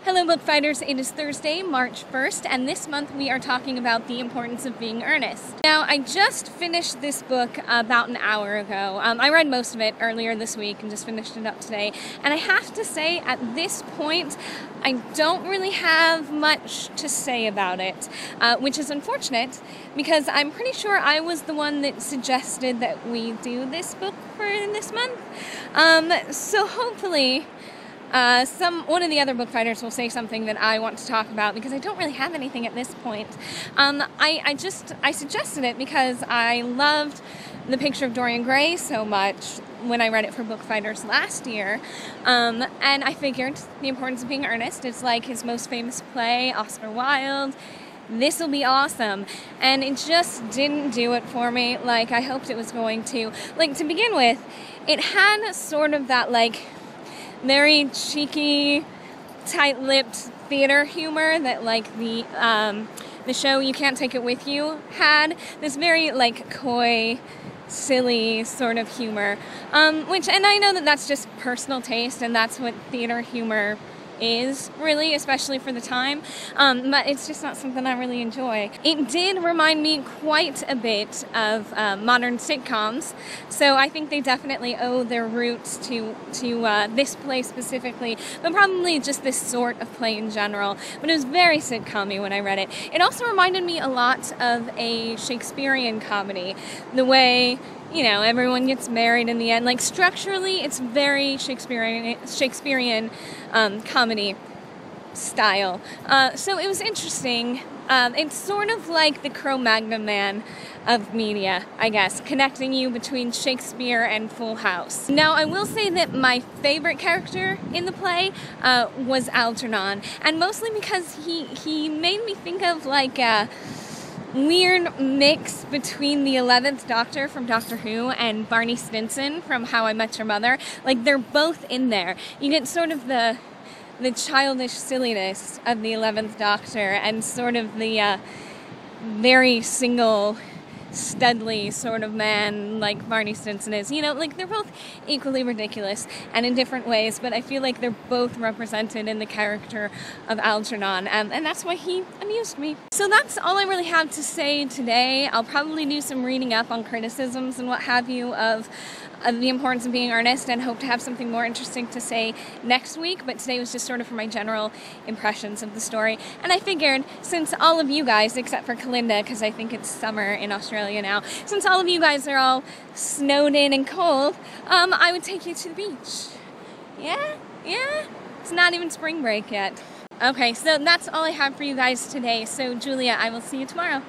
Hello Bookfighters, it is Thursday, March 1st, and this month we are talking about the importance of being earnest. Now, I just finished this book about an hour ago. I read most of it earlier this week and just finished it up today, and I have to say at this point I don't really have much to say about it, which is unfortunate because I'm pretty sure I was the one that suggested that we do this book for this month. So hopefully one of the other Bookfighters will say something that I want to talk about because I don't really have anything at this point. I suggested it because I loved The Picture of Dorian Gray so much when I read it for Bookfighters last year, and I figured The Importance of Being Earnest is like his most famous play, Oscar Wilde. This will be awesome, and it just didn't do it for me like I hoped it was going to. Like, to begin with, it had sort of that like very cheeky, tight-lipped theater humor that like the show You Can't Take It With You had. This very like coy, silly sort of humor, and I know that that's just personal taste and that's what theater humor is, really, especially for the time, but it's just not something I really enjoy. It did remind me quite a bit of modern sitcoms, so I think they definitely owe their roots to this play specifically, but probably just this sort of play in general. But it was very sitcom-y when I read it. It also reminded me a lot of a Shakespearean comedy, the way, you know, everyone gets married in the end. Like, structurally, it's very Shakespearean comedy style. So it was interesting. It's sort of like the Cro-Magnon man of media, I guess, connecting you between Shakespeare and Full House. Now, I will say that my favorite character in the play was Algernon, and mostly because he made me think of like a weird mix between the 11th Doctor from Doctor Who and Barney Stinson from How I Met Your Mother. Like, they're both in there. You get sort of the childish silliness of the 11th Doctor and sort of the very single, studly sort of man like Barney Stinson is. You know, like, they're both equally ridiculous and in different ways, but I feel like they're both represented in the character of Algernon, and that's why he amused me. So that's all I really have to say today. I'll probably do some reading up on criticisms and what have you of The Importance of Being Earnest, and hope to have something more interesting to say next week, but today was just sort of for my general impressions of the story. And I figured, since all of you guys, except for Kalinda, because I think it's summer in Australia now, since all of you guys are all snowed in and cold, I would take you to the beach. Yeah? It's not even spring break yet. Okay, so that's all I have for you guys today. So, Julia, I will see you tomorrow.